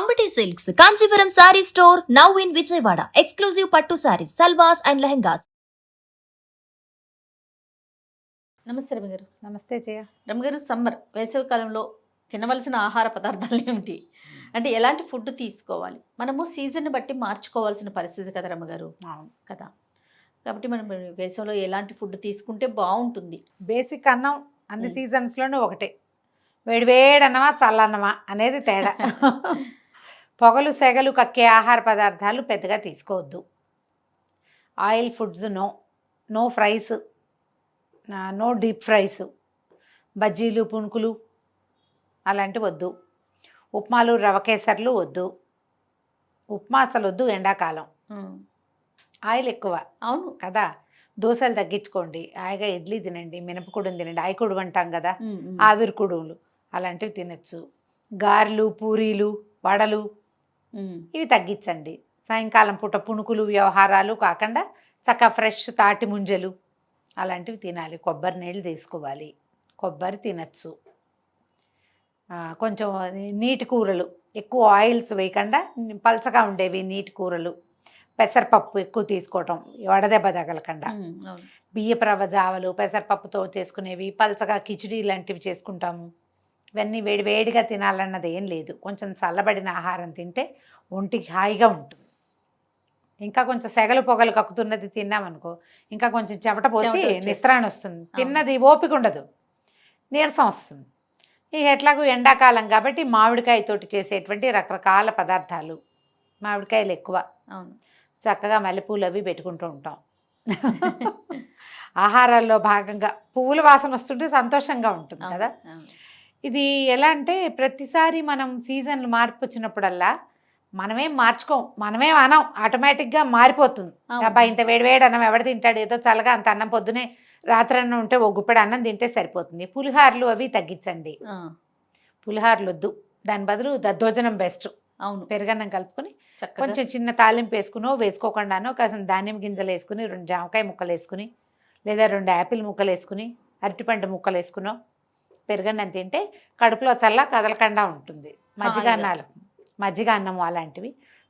Amity Silks, Kanchipuram Saree Store, now in Vijayawada. Exclusive Pattu Sarees, Salwas and Lehengas. నమస్తే రమగారు. నమస్తే జయ. రమగారు, summer వేసవి కాలంలో తినవలసిన ఆహార పదార్థాలు ఏమిటి, అంటే ఎలాంటి ఫుడ్ తీసుకోవాలి? మనము సీజన్ బట్టి మార్చుకోవాల్సిన పరిస్థితి కదా రమగారు. అవును కదా, కాబట్టి మనం వేసవిలో ఎలాంటి ఫుడ్ తీసుకుంటే బాగుంటుంది? బేసిక్ అన్నం అన్ని సీజన్స్లోనూ ఒకటే, వేడివేడి అన్నమా చల్లన్నమా అనేది తేడా. పొగలు సెగలు కక్కే ఆహార పదార్థాలు పెద్దగా తీసుకోవద్దు. Oil foods no fries, no deep fries, బజ్జీలు పుణుకులు అలాంటివి వద్దు. ఉప్మాలు రవ కేసర్లు వద్దు. ఉప్మా అసలు వద్దు ఎండాకాలం, ఆయిల్ ఎక్కువ. అవును కదా, దోశలు తగ్గించుకోండి, హాయిగా ఇడ్లీ తినండి, మినపకుడుని తినండి, ఆయకుడు అంటాం కదా, ఆవిరి కుడువులు అలాంటివి తినచ్చు. గారెలు పూరీలు వడలు ఇవి తగ్గించండి. సాయంకాలం పూట పుణుకులు వ్యవహారాలు కాకుండా చక్కగా ఫ్రెష్ తాటి ముంజలు అలాంటివి తినాలి. కొబ్బరి నీళ్ళు తీసుకోవాలి, కొబ్బరి తినచ్చు. కొంచెం నీటి కూరలు, ఎక్కువ ఆయిల్స్ వేయకుండా పలచగా ఉండేవి నీటి కూరలు. పెసరపప్పు ఎక్కువ తీసుకోవటం, వడదెబ్బ తగలకుండా. బియ్యపు రవ్వ జావలు పెసరపప్పుతో చేసుకునేవి, పలచగా కిచిడి లాంటివి చేసుకుంటాము. ఇవన్నీ వేడివేడిగా తినాలన్నది ఏం లేదు. కొంచెం చల్లబడిన ఆహారం తింటే ఒంటికి హాయిగా ఉంటుంది. ఇంకా కొంచెం సెగలు పొగలు కక్కుతున్నది తిన్నామనుకో, ఇంకా కొంచెం చెమట పోసి నిస్త్రాణ వస్తుంది, తిన్నది ఓపిక ఉండదు, నీరసం వస్తుంది. ఇక ఎట్లాగూ ఎండాకాలం కాబట్టి మామిడికాయతోటి చేసేటువంటి రకరకాల పదార్థాలు, మామిడికాయలు ఎక్కువ. అవును, చక్కగా మల్లెపూలు అవి పెట్టుకుంటూ ఉంటాం. ఆహారాల్లో భాగంగా పువ్వుల వాసన వస్తుంటే సంతోషంగా ఉంటుంది కదా. ఇది ఎలా అంటే ప్రతిసారి మనం సీజన్లు మార్పు వచ్చినప్పుడల్లా మనమేం మార్చుకోం, మనమేం అనం, ఆటోమేటిక్గా మారిపోతుంది. అబ్బాయి ఇంత వేడివేడి అన్నం ఎవడు తింటాడు, ఏదో చల్లగా అంత అన్నం పొద్దునే రాత్రి అన్నం ఉంటే ఒక గుప్పెడు అన్నం తింటే సరిపోతుంది. పులిహార్లు అవి తగ్గించండి, పులిహార్లు వద్దు. దాని బదులు దద్దోజనం బెస్ట్. అవును, పెరుగన్నం కలుపుకొని కొంచెం చిన్న తాలింపు వేసుకునో వేసుకోకుండానో కాసిన ధాన్యం గింజలు వేసుకుని, 2 జామకాయ ముక్కలు వేసుకుని, లేదా 2 యాపిల్ ముక్కలు వేసుకుని, అరటిపండు ముక్కలు వేసుకునో పెరుగన్నం తింటే కడుపులో చల్ల కదలకుండా ఉంటుంది. మజ్జిగ అన్నము అలాంటివి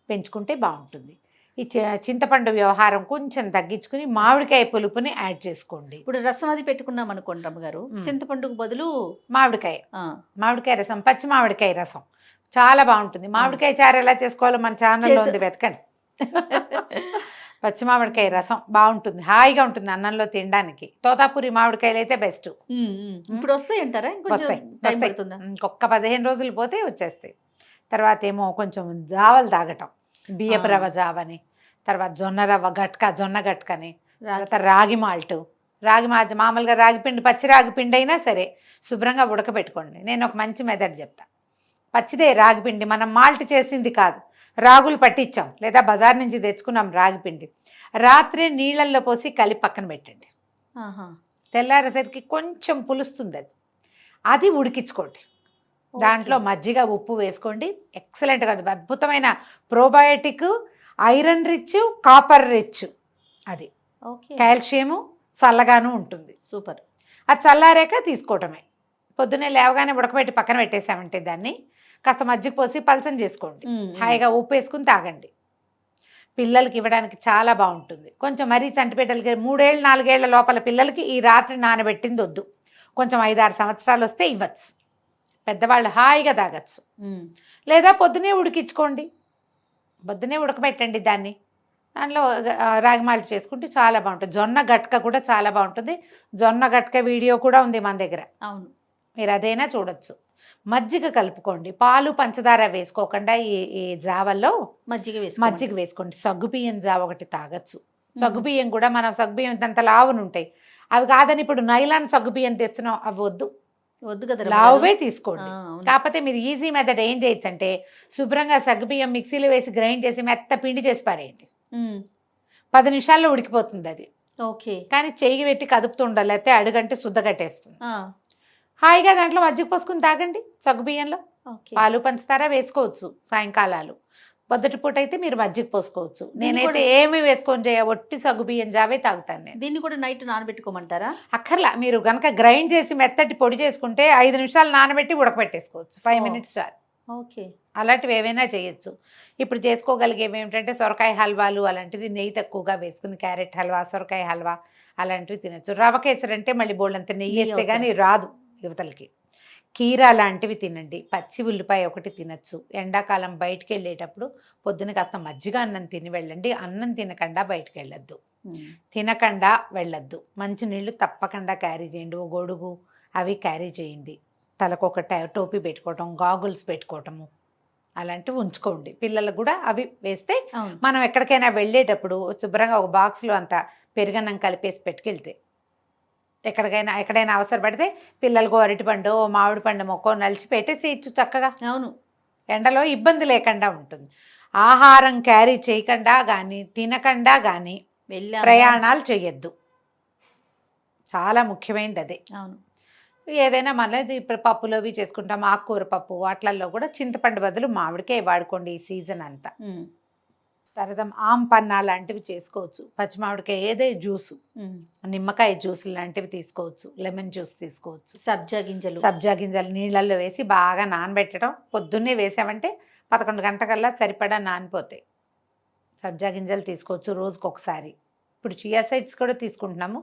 పెంచుకుంటే బాగుంటుంది. ఈ చింతపండు వ్యవహారం కొంచెం తగ్గించుకుని మామిడికాయ పులుపుని యాడ్ చేసుకోండి. ఇప్పుడు రసం అది పెట్టుకున్నాం అనుకోండి రమ్మగారు, చింతపండుకు బదులు మామిడికాయ రసం, పచ్చి మామిడికాయ రసం చాలా బాగుంటుంది. మామిడికాయ చారు ఎలా చేసుకోవాలో మన ఛానల్లో ఉంది, వెతకండి. పచ్చి మామిడికాయ రసం బాగుంటుంది, హాయిగా ఉంటుంది అన్నంలో తినడానికి. తోతాపూరి మామిడికాయలు అయితే బెస్ట్. ఇప్పుడు వస్తాయి అంటారా? ఇంకొక 15 రోజులు పోతే వచ్చేస్తాయి. తర్వాత ఏమో కొంచెం జావలు తాగటం, బియ్యపు రవ్వ జావని, తర్వాత జొన్న గట్కని, తర్వాత రాగి మాల్ట్ మామూలుగా రాగిపిండి, పచ్చి రాగిపిండి అయినా సరే శుభ్రంగా ఉడకబెట్టుకోండి. నేను ఒక మంచి మెథడ్ చెప్తా. పచ్చిదే రాగిపిండి, మనం మాల్ట్ చేసింది కాదు, రాగులు పట్టించాం లేదా బజార్ నుంచి తెచ్చుకున్నాం రాగిపిండి, రాత్రి నీళ్ళల్లో పోసి కలిపి పక్కన పెట్టండి. తెల్లారేసరికి కొంచెం పులుస్తుంది, అది ఉడికించుకోండి. దాంట్లో మజ్జిగ ఉప్పు వేసుకోండి. ఎక్సలెంట్గా అద్భుతమైన probiotic, iron rich, copper rich, అది కాల్షియము చల్లగాను ఉంటుంది. సూపర్. అది చల్లారాక తీసుకోవటమే. పొద్దున్నే లేవగానే ఉడకబెట్టి పక్కన పెట్టేసామంటే దాన్ని కాస్త మజ్జిగ పోసి పలచం చేసుకోండి, హాయిగా ఉప్పు వేసుకుని తాగండి. పిల్లలకి ఇవ్వడానికి చాలా బాగుంటుంది. కొంచెం మరీ చంటిపిల్లలకి 3 ఏళ్ళు 4 ఏళ్ల లోపల పిల్లలకి ఈ రాత్రి నానబెట్టింది వద్దు. కొంచెం 5-6 సంవత్సరాలు వస్తే ఇవ్వచ్చు, పెద్దవాళ్ళు హాయిగా తాగచ్చు. లేదా పొద్దునే ఉడికించుకోండి, పొద్దునే ఉడకబెట్టండి దాన్ని, దానిలో రాగిమాల్ట్ చేసుకుంటే చాలా బాగుంటుంది. జొన్న గట్క కూడా చాలా బాగుంటుంది. జొన్న గట్క వీడియో కూడా ఉంది మన దగ్గర. అవును, మీరు అదైనా చూడొచ్చు. మజ్జిగ కలుపుకోండి, పాలు పంచదార వేసుకోకుండా ఈ జావల్లో మజ్జిగ వేసుకోండి. సగ్గుబియ్యం జావ ఒకటి తాగొచ్చు. సగ్గుబియ్యం కూడా మనం సగ్గుబియ్యం అంత లావునుంటాయి, అవి కాదని ఇప్పుడు నైలాన్ సగ్గుబియ్యం తెస్తున్నాం, అవి వద్దు కదా, లావువే తీసుకోండి. కాకపోతే మీరు ఈజీ మెథడ్ ఏం చేయొచ్చు అంటే శుభ్రంగా సగ్గుబియ్యం మిక్సీలో వేసి గ్రైండ్ చేసి మెత్త పిండి చేసి పారేయండి. 10 నిమిషాల్లో ఉడికిపోతుంది అది. ఓకే, కానీ చెయ్యి పెట్టి కదుపుతూ ఉండాలి, అయితే అడుగంటే శుద్ధ కట్టేస్తుంది. హాయిగా దాంట్లో మజ్జిగ పోసుకుని తాగండి. సగ్గుబియ్యంలో పాలు పంచదార వేసుకోవచ్చు. సాయంకాలాలు పొద్దుటి పూట అయితే మీరు మజ్జిగ పోసుకోవచ్చు. నేనైతే ఏమి వేసుకొని ఒట్టి సగ్గుబియ్యం జావే తాగుతాను నేను. దీన్ని కూడా నైట్ నానబెట్టుకోమంటారా? అక్కర్లా, మీరు కనుక గ్రైండ్ చేసి మెత్తటి పొడి చేసుకుంటే 5 నిమిషాలు నానబెట్టి ఉడకబెట్టేసుకోవచ్చు. 5 మినిట్స్ చాలు. ఓకే. అలాంటివి ఏవైనా చేయొచ్చు. ఇప్పుడు చేసుకోగలిగేవి ఏమిటంటే సొరకాయ హల్వాలు అలాంటివి నెయ్యి తక్కువగా వేసుకుని క్యారెట్ హల్వా, సొరకాయ హల్వా అలాంటివి తినొచ్చు. రవ కేసరి అంటే మళ్ళీ బోల్డంత నెయ్యి నెయ్యి వేస్తే అవసరం. కానీ రాదు యువతలకి. కీరా లాంటివి తినండి. పచ్చి ఉల్లిపాయ ఒకటి తినచ్చు. ఎండాకాలం బయటికి వెళ్ళేటప్పుడు పొద్దున కాస్త మజ్జిగ అన్నం తిని వెళ్ళండి. అన్నం తినకుండా బయటికి వెళ్ళొద్దు, తినకుండా వెళ్ళొద్దు. మంచినీళ్ళు తప్పకుండా క్యారీ చేయండి. ఓ గొడుగు అవి క్యారీ చేయండి. తలకు ఒక టోపీ పెట్టుకోవటం, గాగుల్స్ పెట్టుకోవటము అలాంటివి ఉంచుకోండి. పిల్లలకు కూడా అవి వేస్తే అవును. మనం ఎక్కడికైనా వెళ్ళేటప్పుడు శుభ్రంగా ఒక బాక్స్లో అంత పెరుగన్నం కలిపేసి పెట్టుకెళ్తే ఎక్కడైనా అవసరపడితే పిల్లలకు అరటిపండు, మామిడి పండు మొక్కో నలిచి పెట్టేసేయచ్చు చక్కగా. అవును. ఎండలో ఇబ్బంది లేకుండా ఉంటుంది. ఆహారం క్యారీ చేయకుండా కానీ తినకుండా కానీ ప్రయాణాలు చేయొద్దు. చాలా ముఖ్యమైనది అదే. అవును. ఏదైనా మనది ఇప్పుడు పప్పులో అవి చేసుకుంటాం. ఆకుకూర పప్పు వాటిల్లో కూడా చింతపండు బదులు మామిడికాయ వాడుకోండి ఈ సీజన్ అంతా. తర్వాత ఆంపన్నా లాంటివి చేసుకోవచ్చు. పచ్చి మామిడికాయ ఏదే జ్యూసు, నిమ్మకాయ జ్యూస్ లాంటివి తీసుకోవచ్చు. లెమన్ జ్యూస్ తీసుకోవచ్చు. సబ్జా గింజలు నీళ్ళల్లో వేసి బాగా నానబెట్టడం. పొద్దున్నే వేసామంటే 11 గంటకల్లా సరిపడా నానిపోతాయి. సబ్జా గింజలు తీసుకోవచ్చు రోజుకి ఒకసారి. ఇప్పుడు చియా సీడ్స్ కూడా తీసుకుంటున్నాము.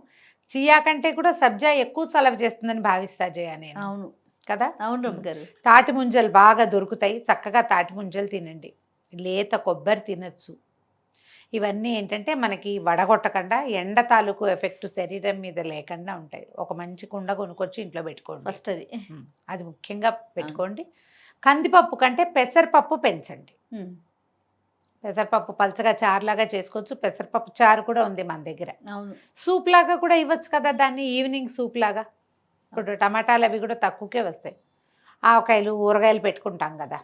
చియా కంటే కూడా సబ్జా ఎక్కువ చలవ చేస్తుందని భావిస్తా జయ నేను. అవును కదా. అవును రమ్య గారు. తాటి ముంజలు బాగా దొరుకుతాయి. చక్కగా తాటి ముంజలు తినండి. లేత కొబ్బరి తినచ్చు. ఇవన్నీ ఏంటంటే మనకి వడగొట్టకుండా ఎండ తాలూకు ఎఫెక్ట్ శరీరం మీద లేకుండా ఉంటాయి. ఒక మంచి కుండ కొనుక్కొచ్చి ఇంట్లో పెట్టుకోండి. ఫస్ట్ అది ముఖ్యంగా పెట్టుకోండి. కందిపప్పు కంటే పెసరపప్పు పెంచండి. పెసరపప్పు పలచగా చారులాగా చేసుకోవచ్చు. పెసరపప్పు చారు కూడా ఉంది మన దగ్గర. అవును. సూప్ లాగా కూడా ఇవ్వచ్చు కదా దాన్ని. ఈవినింగ్ సూప్ లాగా. ఇప్పుడు టమాటాలు అవి కూడా తక్కువకే వస్తాయి. ఆవకాయలు ఊరగాయలు పెట్టుకుంటాం కదా.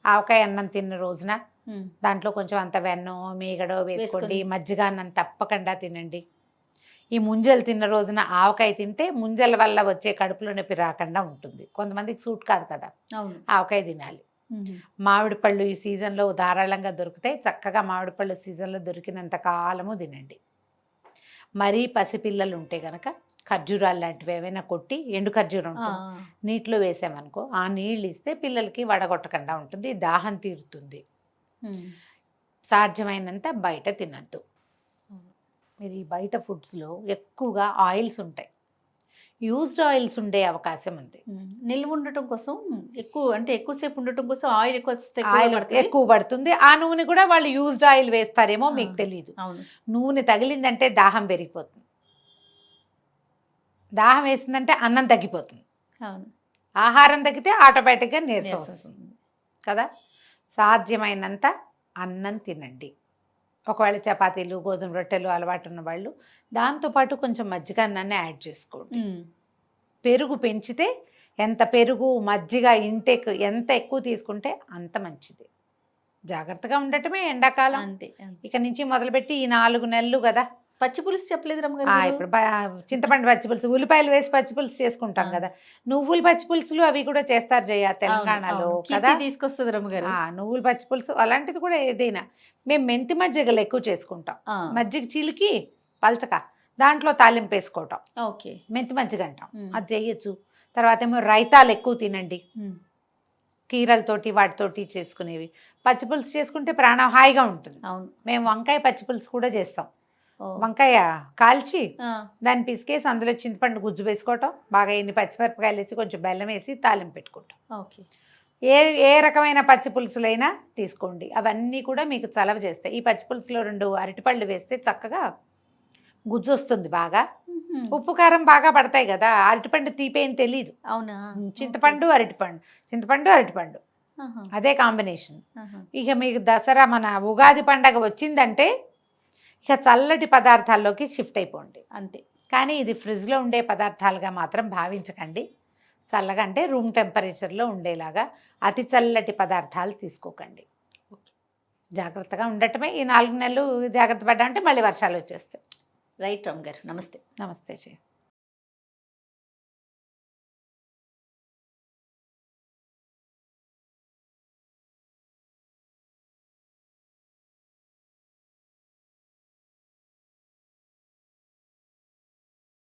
ఆవకాయ అన్నం తిన్న రోజున దాంట్లో కొంచెం అంత వెన్నో మీగడో వేసుకోండి. మజ్జిగ అన్నం తప్పకుండా తినండి. ఈ ముంజలు తిన్న రోజున ఆవకాయ తింటే ముంజల వల్ల వచ్చే కడుపులో నొప్పి రాకుండా ఉంటుంది. కొంతమందికి సూట్ కాదు కదా. ఆవకాయ తినాలి. మామిడి పళ్ళు ఈ సీజన్లో ధారాళంగా దొరుకుతాయి. చక్కగా మామిడి పళ్ళు సీజన్లో దొరికినంత కాలము తినండి. మరీ పసిపిల్లలు ఉంటే కనుక ఖర్జూరాలు లాంటివి ఏమైనా కొట్టి, ఎండు ఖర్జూరం నీటిలో వేసామనుకో, ఆ నీళ్ళు ఇస్తే పిల్లలకి వడగొట్టకుండా ఉంటుంది. దాహం తీరుతుంది. సాధ్యమైనంత బయట తినద్దు. మీరు ఈ బయట ఫుడ్స్లో ఎక్కువగా ఆయిల్స్ ఉంటాయి. యూజ్డ్ ఆయిల్స్ ఉండే అవకాశం ఉంది. నిల్వ ఉండటం కోసం ఎక్కువసేపు ఉండటం కోసం ఆయిల్ ఎక్కువ పడుతుంది. ఆ నూనె కూడా వాళ్ళు యూజ్డ్ ఆయిల్ వేస్తారేమో మీకు తెలియదు. నూనె తగిలిందంటే దాహం పెరిగిపోతుంది. దాహం వేసిందంటే అన్నం తగ్గిపోతుంది. ఆహారం తగ్గితే ఆటోమేటిక్గా నీరసం వస్తుంది కదా. సాధ్యమైనంత అన్నం తినండి. ఒకవేళ చపాతీలు, గోధుమ రొట్టెలు అలవాటు ఉన్న వాళ్ళు దాంతోపాటు కొంచెం మజ్జిగ అన్నాన్ని యాడ్ చేసుకోండి. పెరుగు పెంచితే ఎంత పెరుగు మజ్జిగ ఇంటేక్ ఎంత ఎక్కువ తీసుకుంటే అంత మంచిది. జాగ్రత్తగా ఉండటమే ఎండాకాలం. అంతే. ఇక నుంచి మొదలుపెట్టి ఈ 4 నెలలు కదా. పచ్చి పులుసు చెప్పలేదు రమ్మగారు. ఇప్పుడు చింతపండు పచ్చి పులుసు, ఉల్లిపాయలు వేసి పచ్చి పులుసు చేసుకుంటాం కదా. నువ్వులు పచ్చి పులుసులు అవి కూడా చేస్తారు జయ తెలంగాణలో కదా. తీసుకొస్తుంది రమ్మగారు. నువ్వులు పచ్చి పులుసు అలాంటిది కూడా ఏదైనా. మేము మెంతి మజ్జిగలు ఎక్కువ చేసుకుంటాం. మజ్జిగ చిలికి పలచక దాంట్లో తాలింపు వేసుకోవటం. ఓకే. మెంతి మజ్జిగ అంటాం. అది చేయొచ్చు. తర్వాత ఏమో రైతాలు ఎక్కువ తినండి. కీరలతోటి వాటితోటి చేసుకునేవి. పచ్చి పులుసు చేసుకుంటే ప్రాణం హాయిగా ఉంటుంది. అవును. మేము వంకాయ పచ్చి పులుసు కూడా చేస్తాం. వంకాయ కాల్చి దాన్ని పిసికేసి అందులో చింతపండు గుజ్జు వేసుకోవటం, బాగా ఎన్ని పచ్చిమిరపకాయలు వేసి కొంచెం బెల్లం వేసి తాలింపు పెట్టుకుంటాం. ఓకే. ఏ రకమైన పచ్చి పులుసులైనా తీసుకోండి. అవన్నీ కూడా మీకు చలవ చేస్తాయి. ఈ పచ్చి పులుసులో 2 అరటిపళ్ళు వేస్తే చక్కగా గుజ్జు వస్తుంది బాగా. ఉప్పు కారం బాగా పడతాయి కదా. అరటిపండు తీపేం తెలీదు. అవునా. చింతపండు అరటిపండు అదే కాంబినేషన్. ఇక మీకు దసరా మన ఉగాది పండగ వచ్చిందంటే ఇక చల్లటి పదార్థాల్లోకి షిఫ్ట్ అయిపోండి అంతే. కానీ ఇది ఫ్రిడ్జ్లో ఉండే పదార్థాలుగా మాత్రం భావించకండి. చల్లగా అంటే రూమ్ టెంపరేచర్లో ఉండేలాగా అతి చల్లటి పదార్థాలు తీసుకోకండి. జాగ్రత్తగా ఉండటమే. ఈ 4 నెలలు జాగ్రత్త పడ్డా అంటే మళ్ళీ వర్షాలు వచ్చేస్తాయి. రైట్ రమ్య గారు. నమస్తే. నమస్తే జయ.